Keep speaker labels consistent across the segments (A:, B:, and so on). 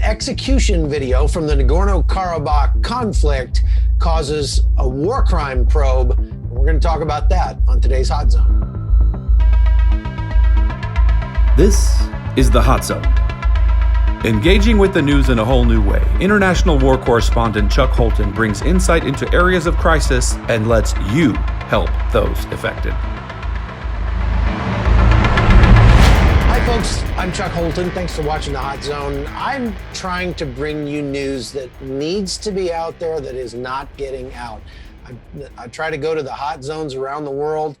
A: execution video from the Nagorno-Karabakh conflict causes a war crime probe. We're going to talk about that on today's Hot Zone.
B: This is the Hot Zone. Engaging with the news in a whole new way, international war correspondent Chuck Holton brings insight into areas of crisis and lets you help those affected.
A: Hi folks, I'm Chuck Holton. Thanks for watching the Hot Zone. I'm trying to bring you news that needs to be out there that is not getting out. I try to go to the hot zones around the world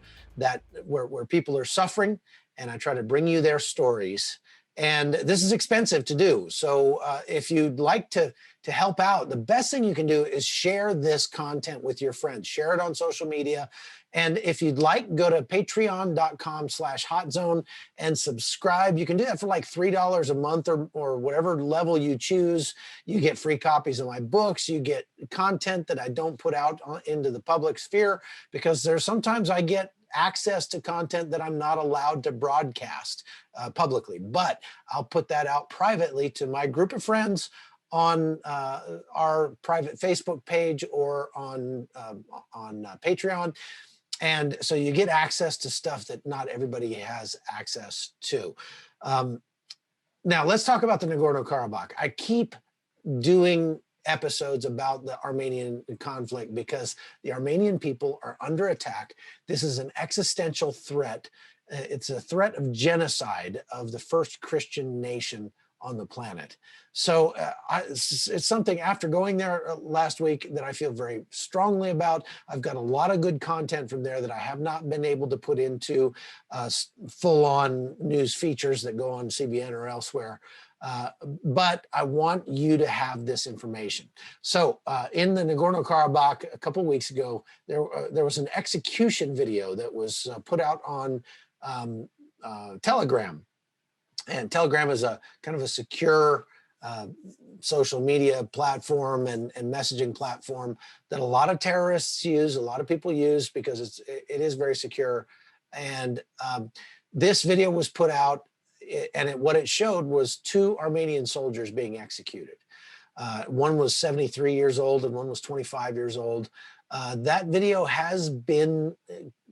A: where people are suffering, and I try to bring you their stories. And this is expensive to do. So if you'd like to help out, the best thing you can do is share this content with your friends. Share it on social media. And if you'd like, go to patreon.com/hotzone and subscribe. You can do that for like $3 a month or whatever level you choose. You get free copies of my books. You get content that I don't put out into the public sphere, because there's sometimes I get access to content that I'm not allowed to broadcast publicly, but I'll put that out privately to my group of friends on our private Facebook page or on Patreon. And so you get access to stuff that not everybody has access to. Now let's talk about the Nagorno-Karabakh. I keep doing episodes about the Armenian conflict because the Armenian people are under attack. This is an existential threat. It's a threat of genocide of the first Christian nation on the planet. So it's something, after going there last week, that I feel very strongly about. I've got a lot of good content from there that I have not been able to put into full-on news features that go on CBN or elsewhere. But I want you to have this information. So in the Nagorno-Karabakh a couple of weeks ago, there was an execution video that was put out on Telegram. And Telegram is a kind of a secure social media platform and messaging platform that a lot of terrorists use, a lot of people use, because it is very secure. And this video was put out, and what it showed was two Armenian soldiers being executed. One was 73 years old and one was 25 years old. That video has been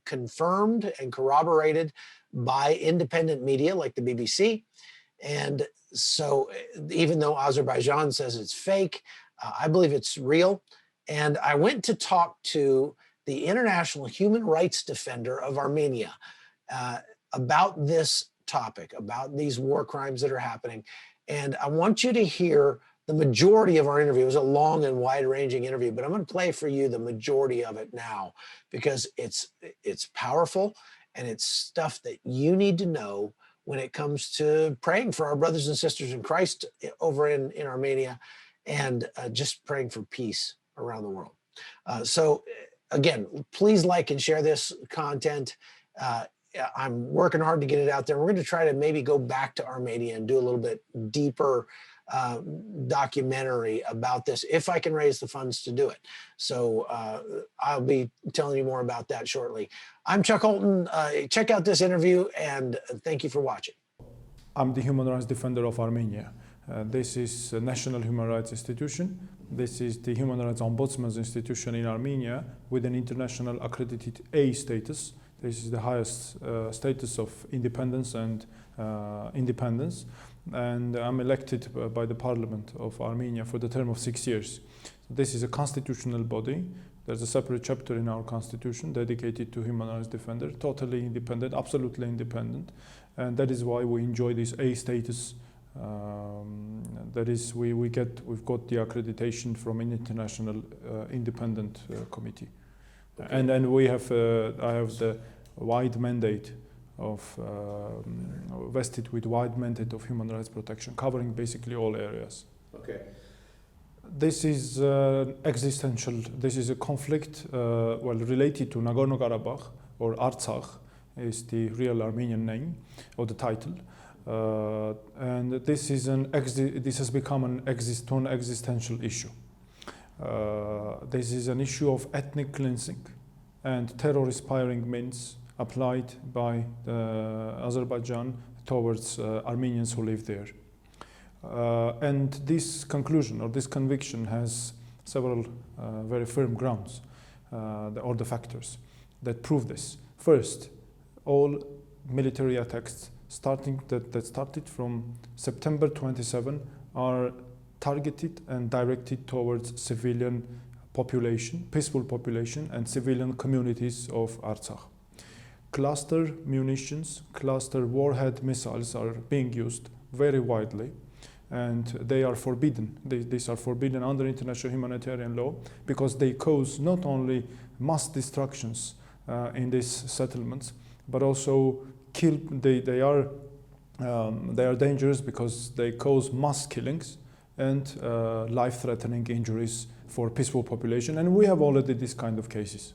A: confirmed and corroborated by independent media like the BBC. And so even though Azerbaijan says it's fake, I believe it's real. And I went to talk to the International Human Rights Defender of Armenia about this topic, about these war crimes that are happening. And I want you to hear the majority of our interview. It was a long and wide-ranging interview, but I'm going to play for you the majority of it now, because it's powerful and it's stuff that you need to know when it comes to praying for our brothers and sisters in Christ over in Armenia, and just praying for peace around the world. So again, please like and share this content. I'm working hard to get it out there. We're going to try to maybe go back to Armenia and do a little bit deeper documentary about this, if I can raise the funds to do it. So I'll be telling you more about that shortly. I'm Chuck Holton. Check out this interview, and thank you for watching.
C: I'm the Human Rights Defender of Armenia. This is a national human rights institution. This is the Human Rights Ombudsman's institution in Armenia with an international accredited A status. This is the highest status of independence and independence. And I'm elected by the Parliament of Armenia for the term of 6 years. So this is a constitutional body. There's a separate chapter in our constitution dedicated to Human Rights Defender, totally independent, absolutely independent. And that is why we enjoy this A status. That is, we've got the accreditation from an international independent committee. Okay. And we have, I have the wide mandate of vested with wide mandate of human rights protection, covering basically all areas.
A: Okay.
C: This is existential. This is a conflict, related to Nagorno-Karabakh, or Artsakh is the real Armenian name or the title. And this is this has become an existential issue. This is an issue of ethnic cleansing and terror-inspiring means applied by Azerbaijan towards Armenians who live there. And this conclusion or this conviction has several very firm grounds or the factors that prove this. First, all military attacks that started from September 27 are targeted and directed towards civilian population, peaceful population, and civilian communities of Artsakh. Cluster munitions, cluster warhead missiles are being used very widely, and they are forbidden. These are forbidden under international humanitarian law because they cause not only mass destructions in these settlements, but also they are dangerous because they cause mass killings and life-threatening injuries for peaceful population, and we have already this kind of cases.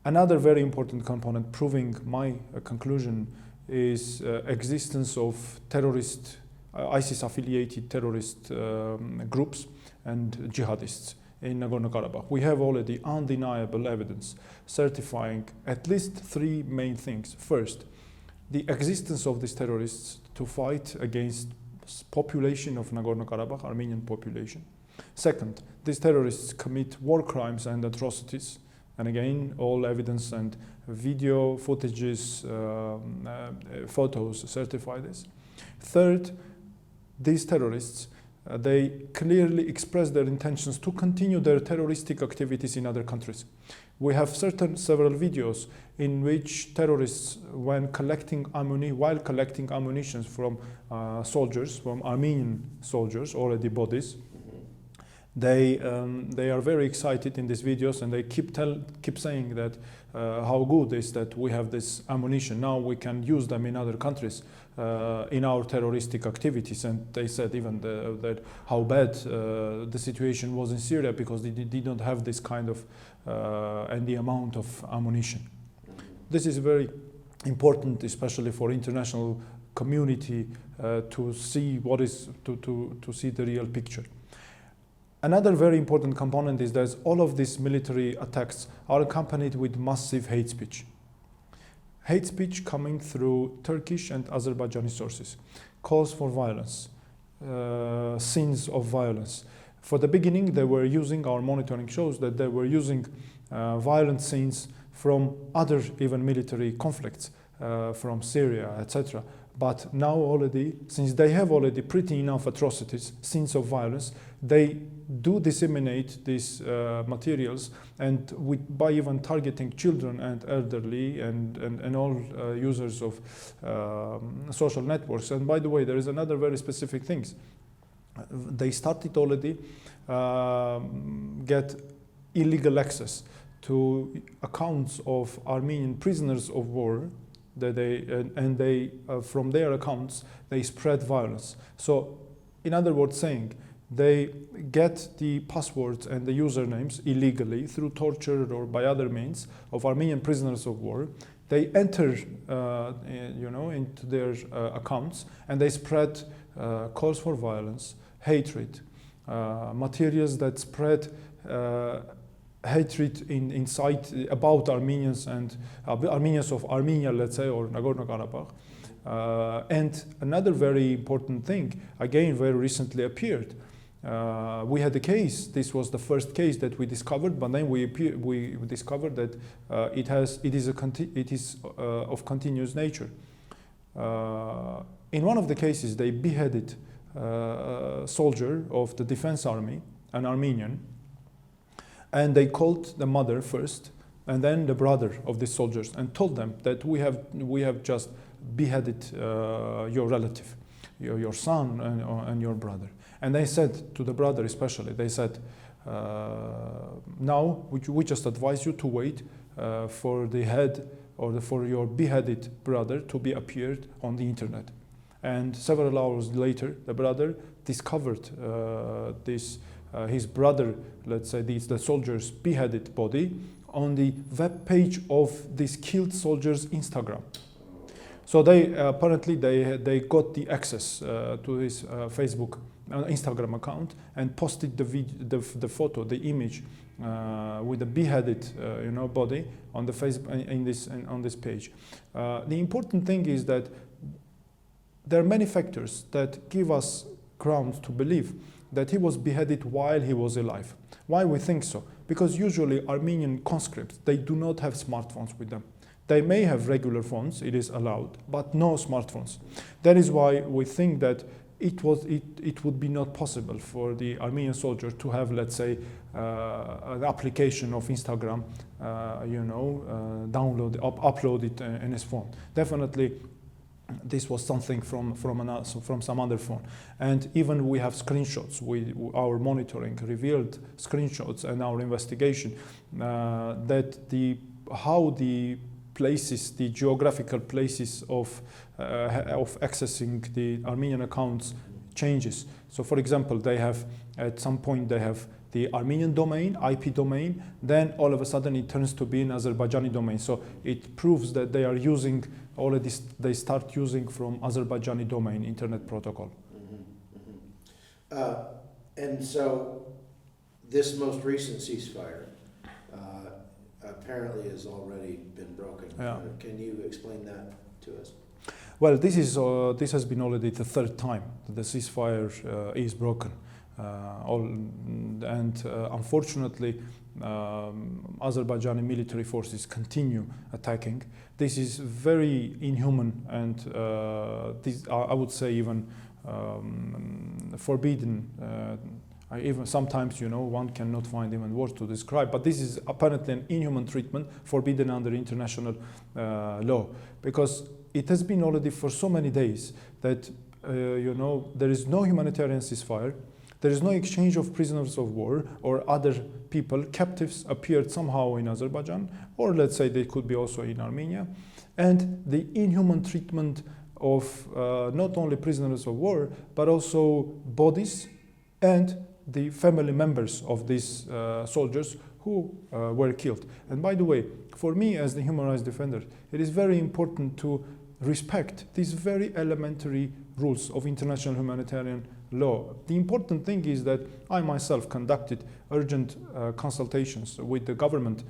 C: Another very important component proving my conclusion is existence of terrorist, ISIS-affiliated terrorist groups and jihadists in Nagorno-Karabakh. We have already undeniable evidence certifying at least three main things. First, the existence of these terrorists to fight against population of Nagorno-Karabakh, Armenian population. Second, these terrorists commit war crimes and atrocities, and again, all evidence and video footages, photos certify this. Third, these terrorists, they clearly express their intentions to continue their terroristic activities in other countries. We have several videos in which terrorists, while collecting ammunition from soldiers, from Armenian soldiers, already bodies, they are very excited in these videos, and they keep saying that how good is that we have this ammunition. Now we can use them in other countries in our terroristic activities. And they said even that how bad the situation was in Syria because they did not have this kind of and the amount of ammunition. This is very important, especially for international community to see what is to see the real picture. Another very important component is that all of these military attacks are accompanied with massive hate speech. Hate speech coming through Turkish and Azerbaijani sources, calls for violence, scenes of violence. For the beginning, they were using, our monitoring shows that they were using violent scenes from other even military conflicts, from Syria, etc. But now already, since they have already pretty enough atrocities, scenes of violence, they do disseminate these materials, and by even targeting children and elderly and all users of social networks. And by the way, there is another very specific thing. They started already get illegal access to accounts of Armenian prisoners of war, that they from their accounts they spread violence. So, in other words, saying they get the passwords and the usernames illegally through torture or by other means of Armenian prisoners of war. They enter, into their accounts, and they spread calls for violence, hatred, materials that spread hatred inside about Armenians and Armenians of Armenia, let's say, or Nagorno-Karabakh. And another very important thing, again, very recently appeared. We had a case. This was the first case that we discovered, but then we discovered that it is of continuous nature. In one of the cases, they beheaded a soldier of the defense army, an Armenian, and they called the mother first, and then the brother of the soldiers, and told them that we have just beheaded your relative, your son and your brother. And they said to the brother especially, they said, now we just advise you to wait for the head or for your beheaded brother to be appeared on the internet. And several hours later, the brother discovered his brother, let's say the soldier's beheaded body, on the web page of this killed soldier's Instagram. So they apparently they got the access to his Facebook, Instagram account, and posted the photo, the image with the beheaded body on the Facebook on this page. The important thing is that there are many factors that give us grounds to believe that he was beheaded while he was alive. Why we think so? Because usually Armenian conscripts, they do not have smartphones with them. They may have regular phones, it is allowed, but no smartphones. That is why we think that it would be not possible for the Armenian soldier to have, let's say, an application of Instagram, upload it in his phone. Definitely, this was something from some other phone. And even we have screenshots. Our monitoring revealed screenshots and our investigation that how the places, the geographical places of accessing the Armenian accounts changes. So for example, they have, at some point they have the Armenian domain, IP domain, then all of a sudden it turns to be an Azerbaijani domain. So it proves that they are using, already they start using from Azerbaijani domain internet protocol.
D: And so this most recent ceasefire apparently has already been broken.
C: Yeah.
D: Can you explain that to us?
C: Well, this has been already the third time that the ceasefire is broken. Unfortunately, Azerbaijani military forces continue attacking. This is very inhuman and I would say even forbidden. Even sometimes, one cannot find even words to describe, but this is apparently an inhuman treatment forbidden under international law, because it has been already for so many days that, there is no humanitarian ceasefire, there is no exchange of prisoners of war or other people, captives appeared somehow in Azerbaijan, or let's say they could be also in Armenia, and the inhuman treatment of not only prisoners of war, but also bodies and the family members of these soldiers who were killed. And by the way, for me as the human rights defender, it is very important to respect these very elementary rules of international humanitarian law. The important thing is that I myself conducted urgent consultations with the government,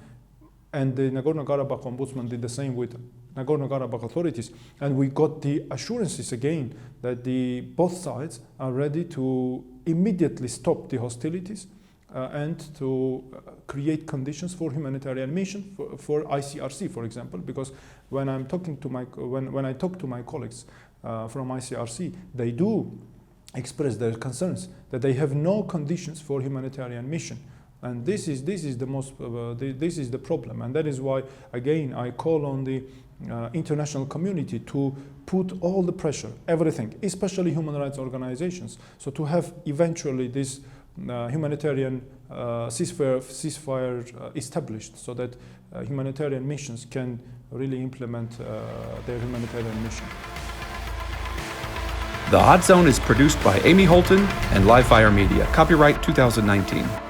C: and the Nagorno-Karabakh ombudsman did the same with Nagorno-Karabakh authorities, and we got the assurances again that both sides are ready to immediately stop the hostilities and to create conditions for humanitarian mission for ICRC, for example, because when I talk to my colleagues from ICRC, they do express their concerns that they have no conditions for humanitarian mission. And this is the problem, and that is why again I call on the international community to put all the pressure, everything, especially human rights organizations, so to have eventually this humanitarian ceasefire established, so that humanitarian missions can really implement their humanitarian mission.
B: The Hot Zone is produced by Amy Holton and Livefire Media. Copyright 2019.